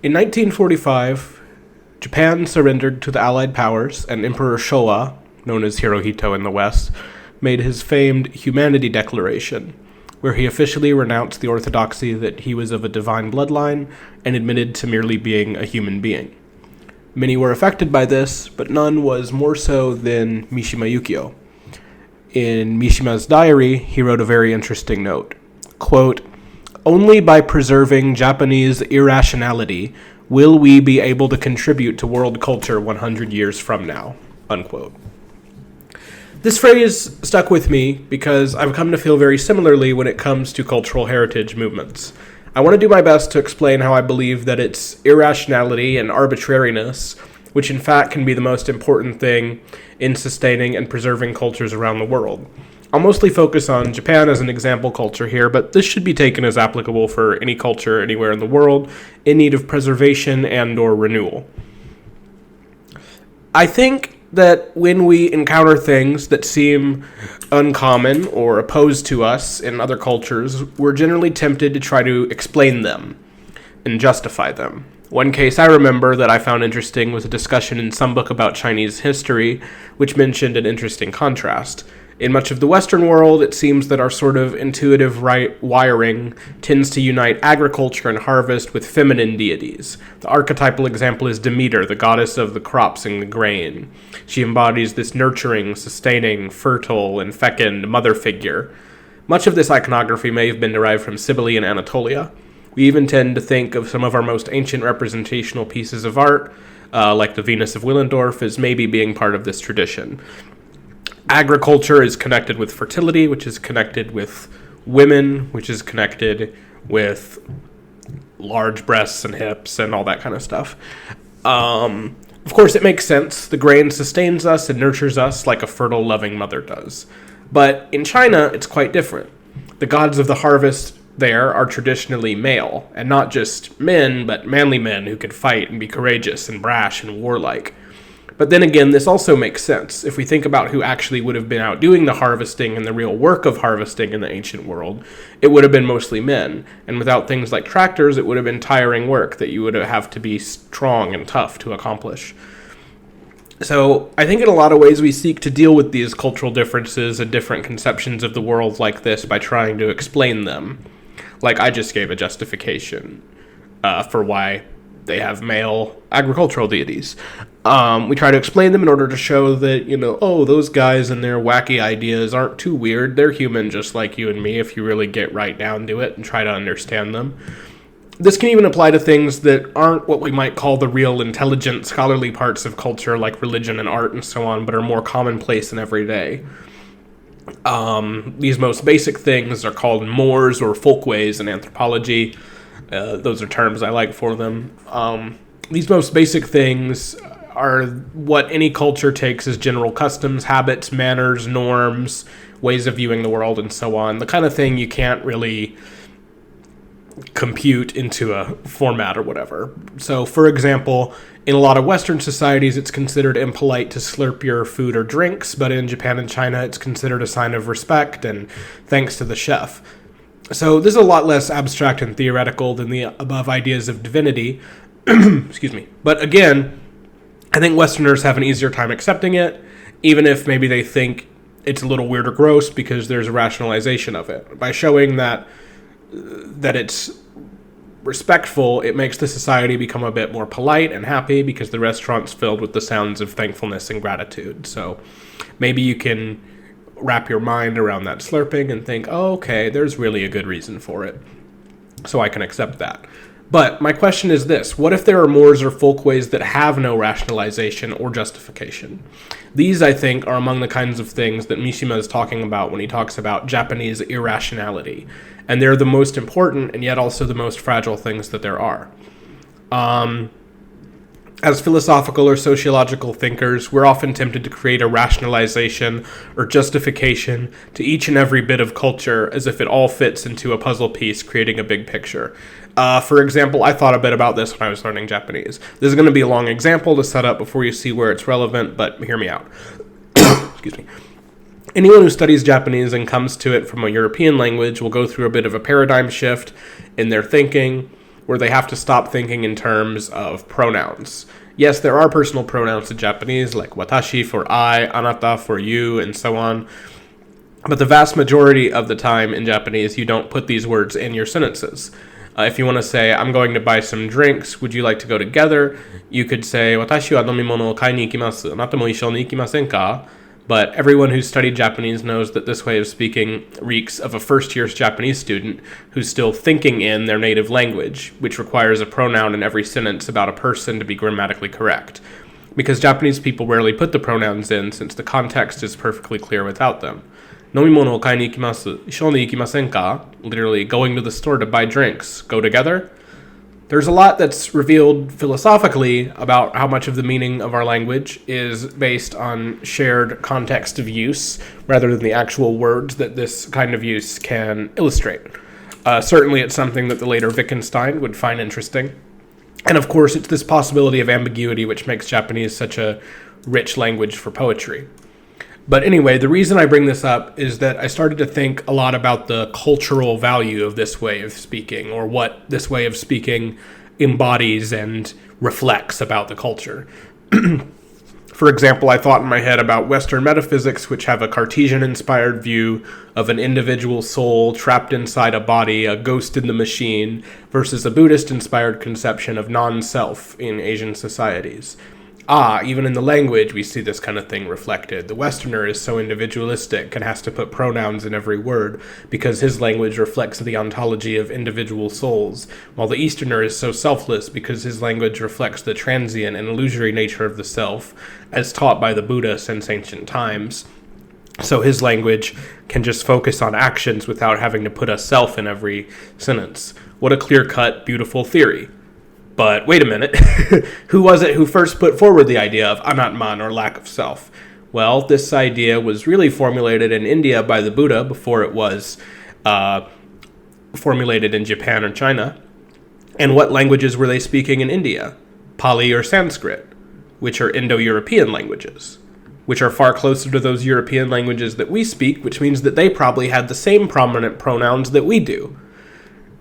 In 1945, Japan surrendered to the Allied powers, and Emperor Showa, known as Hirohito in the West, made his famed Humanity Declaration, where he officially renounced the orthodoxy that he was of a divine bloodline and admitted to merely being a human being. Many were affected by this, but none was more so than Mishima Yukio. In Mishima's diary, he wrote a very interesting note. Quote, "Only by preserving Japanese irrationality will we be able to contribute to world culture 100 years from now." Unquote. This phrase stuck with me because I've come to feel very similarly when it comes to cultural heritage movements. I want to do my best to explain how I believe that it's irrationality and arbitrariness, which in fact can be the most important thing in sustaining and preserving cultures around the world. I'll mostly focus on Japan as an example culture here, but this should be taken as applicable for any culture anywhere in the world in need of preservation and/or renewal. I think that when we encounter things that seem uncommon or opposed to us in other cultures, we're generally tempted to try to explain them and justify them. One case I remember that I found interesting was a discussion in some book about Chinese history, which mentioned an interesting contrast. In much of the Western world, it seems that our sort of intuitive wiring tends to unite agriculture and harvest with feminine deities. The archetypal example is Demeter, the goddess of the crops and the grain. She embodies this nurturing, sustaining, fertile, and fecund mother figure. Much of this iconography may have been derived from Cybele and Anatolia. We even tend to think of some of our most ancient representational pieces of art, like the Venus of Willendorf, as maybe being part of this tradition. Agriculture is connected with fertility, which is connected with women, which is connected with large breasts and hips and all that kind of stuff. Of course, it makes sense. The grain sustains us and nurtures us like a fertile, loving mother does. But in China, it's quite different. The gods of the harvest there are traditionally male, and not just men, but manly men who could fight and be courageous and brash and warlike. But then again, this also makes sense. If we think about who actually would have been out doing the harvesting and the real work of harvesting in the ancient world, it would have been mostly men. And without things like tractors, it would have been tiring work that you would have to be strong and tough to accomplish. So I think in a lot of ways we seek to deal with these cultural differences and different conceptions of the world like this by trying to explain them. Like I just gave a justification for why they have male agricultural deities. We try to explain them in order to show that, those guys and their wacky ideas aren't too weird. They're human just like you and me if you really get right down to it and try to understand them. This can even apply to things that aren't what we might call the real intelligent, scholarly parts of culture like religion and art and so on, but are more commonplace and everyday. These most basic things are called mores or folkways in anthropology. Those are terms I like for them. These most basic things are what any culture takes as general customs, habits, manners, norms, ways of viewing the world, and so on. The kind of thing you can't really compute into a format or whatever. So, for example, in a lot of Western societies, it's considered impolite to slurp your food or drinks, but in Japan and China, it's considered a sign of respect and thanks to the chef. So this is a lot less abstract and theoretical than the above ideas of divinity. Excuse me. But again, I think Westerners have an easier time accepting it, even if maybe they think it's a little weird or gross because there's a rationalization of it. By showing that it's respectful, it makes the society become a bit more polite and happy because the restaurant's filled with the sounds of thankfulness and gratitude. So maybe you can wrap your mind around that slurping and think, oh, okay, there's really a good reason for it. So I can accept that. But my question is this: what if there are mores or folkways that have no rationalization or justification? These, I think, are among the kinds of things that Mishima is talking about when he talks about Japanese irrationality. And they're the most important and yet also the most fragile things that there are. As philosophical or sociological thinkers, we're often tempted to create a rationalization or justification to each and every bit of culture as if it all fits into a puzzle piece, creating a big picture. For example, I thought a bit about this when I was learning Japanese. This is going to be a long example to set up before you see where it's relevant, but hear me out. Excuse me. Anyone who studies Japanese and comes to it from a European language will go through a bit of a paradigm shift in their thinking, where they have to stop thinking in terms of pronouns. Yes, there are personal pronouns in Japanese, like watashi for I, anata for you, and so on. But the vast majority of the time in Japanese, you don't put these words in your sentences. If you want to say, I'm going to buy some drinks, would you like to go together? You could say, Watashi wa nomimono o kai ni ikimasu, anata mo issou ni ikimasen ka? But everyone who's studied Japanese knows that this way of speaking reeks of a first-year Japanese student who's still thinking in their native language, which requires a pronoun in every sentence about a person to be grammatically correct. Because Japanese people rarely put the pronouns in, since the context is perfectly clear without them. Nomimono o kai ni ikimasu, issou ni ikimasen ka? Literally, going to the store to buy drinks. Go together? There's a lot that's revealed philosophically about how much of the meaning of our language is based on shared context of use, rather than the actual words that this kind of use can illustrate. Certainly it's something that the later Wittgenstein would find interesting. And of course, it's this possibility of ambiguity which makes Japanese such a rich language for poetry. But anyway, the reason I bring this up is that I started to think a lot about the cultural value of this way of speaking, or what this way of speaking embodies and reflects about the culture. For example, I thought in my head about Western metaphysics, which have a Cartesian-inspired view of an individual soul trapped inside a body, a ghost in the machine, versus a Buddhist-inspired conception of non-self in Asian societies. Even in the language, we see this kind of thing reflected. The Westerner is so individualistic and has to put pronouns in every word because his language reflects the ontology of individual souls, while the Easterner is so selfless because his language reflects the transient and illusory nature of the self, as taught by the Buddha since ancient times. So his language can just focus on actions without having to put a self in every sentence. What a clear-cut, beautiful theory. But wait a minute, who was it who first put forward the idea of Anatman, or lack of self? Well, this idea was really formulated in India by the Buddha before it was formulated in Japan or China. And what languages were they speaking in India? Pali or Sanskrit, which are Indo-European languages, which are far closer to those European languages that we speak, which means that they probably had the same prominent pronouns that we do.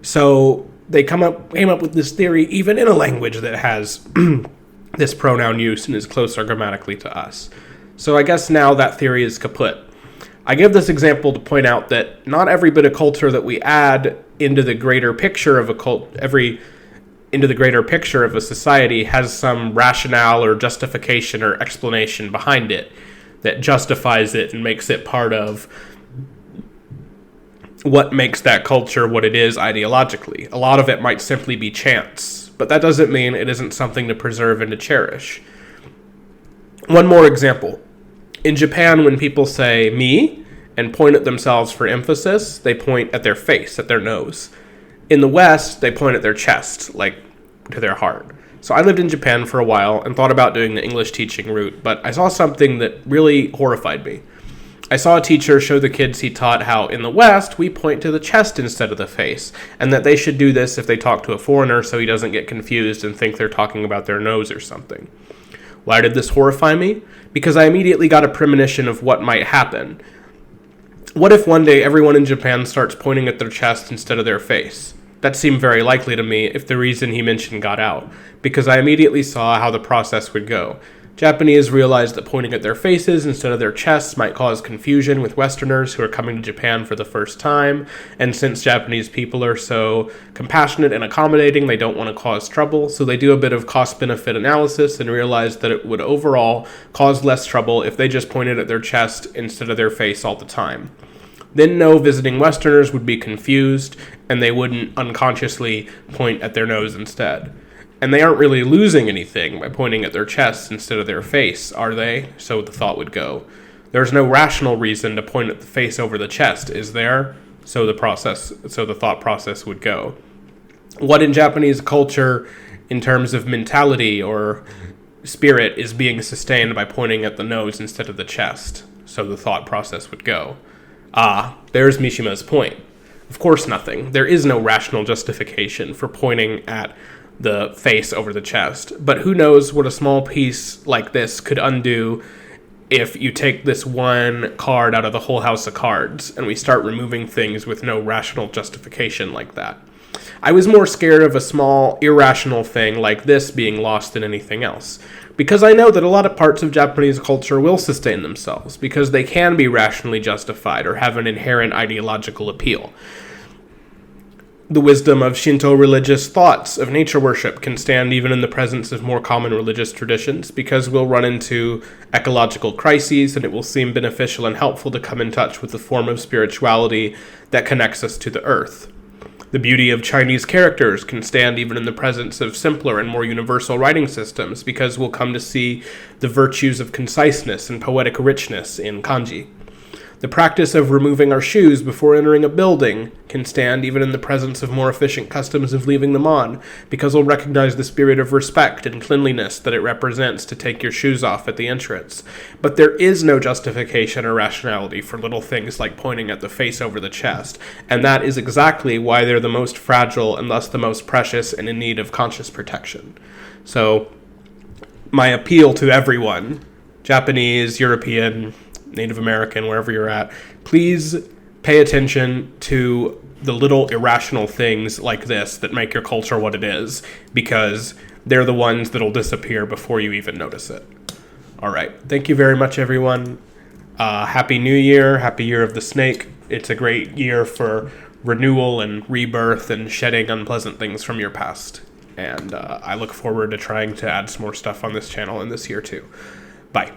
So they came up with this theory even in a language that has this pronoun use and is closer grammatically to us. So I guess now that theory is kaput. I give this example to point out that not every bit of culture that we add into the greater picture of into the greater picture of a society has some rationale or justification or explanation behind it that justifies it and makes it part of what makes that culture what it is ideologically. A lot of it might simply be chance, but that doesn't mean it isn't something to preserve and to cherish. One more example. In Japan, when people say me and point at themselves for emphasis, they point at their face, at their nose. In the West, they point at their chest, like to their heart. So I lived in Japan for a while and thought about doing the English teaching route, but I saw something that really horrified me. I saw a teacher show the kids he taught how in the West we point to the chest instead of the face, and that they should do this if they talk to a foreigner so he doesn't get confused and think they're talking about their nose or something. Why did this horrify me? Because I immediately got a premonition of what might happen. What if one day everyone in Japan starts pointing at their chest instead of their face? That seemed very likely to me if the reason he mentioned got out, because I immediately saw how the process would go. Japanese realized that pointing at their faces instead of their chests might cause confusion with Westerners who are coming to Japan for the first time, and since Japanese people are so compassionate and accommodating, they don't want to cause trouble, so they do a bit of cost-benefit analysis and realize that it would overall cause less trouble if they just pointed at their chest instead of their face all the time. Then no visiting Westerners would be confused, and they wouldn't unconsciously point at their nose instead. And they aren't really losing anything by pointing at their chest instead of their face, are they? So the thought would go. There's no rational reason to point at the face over the chest, is there? So the thought process would go. What in Japanese culture, in terms of mentality or spirit, is being sustained by pointing at the nose instead of the chest? So the thought process would go. There's Mishima's point. Of course nothing. There is no rational justification for pointing at the face over the chest. But who knows what a small piece like this could undo if you take this one card out of the whole house of cards and we start removing things with no rational justification like that. I was more scared of a small, irrational thing like this being lost than anything else. Because I know that a lot of parts of Japanese culture will sustain themselves, because they can be rationally justified or have an inherent ideological appeal. The wisdom of Shinto religious thoughts of nature worship can stand even in the presence of more common religious traditions, because we'll run into ecological crises and it will seem beneficial and helpful to come in touch with the form of spirituality that connects us to the earth. The beauty of Chinese characters can stand even in the presence of simpler and more universal writing systems, because we'll come to see the virtues of conciseness and poetic richness in kanji. The practice of removing our shoes before entering a building can stand even in the presence of more efficient customs of leaving them on, because we'll recognize the spirit of respect and cleanliness that it represents to take your shoes off at the entrance. But there is no justification or rationality for little things like pointing at the face over the chest, and that is exactly why they're the most fragile and thus the most precious and in need of conscious protection. So, my appeal to everyone, Japanese, European, Native American, wherever you're at, please pay attention to the little irrational things like this that make your culture what it is, because they're the ones that'll disappear before you even notice it. All right. Thank you very much, everyone. Happy New Year. Happy Year of the Snake. It's a great year for renewal and rebirth and shedding unpleasant things from your past. And I look forward to trying to add some more stuff on this channel in this year, too. Bye.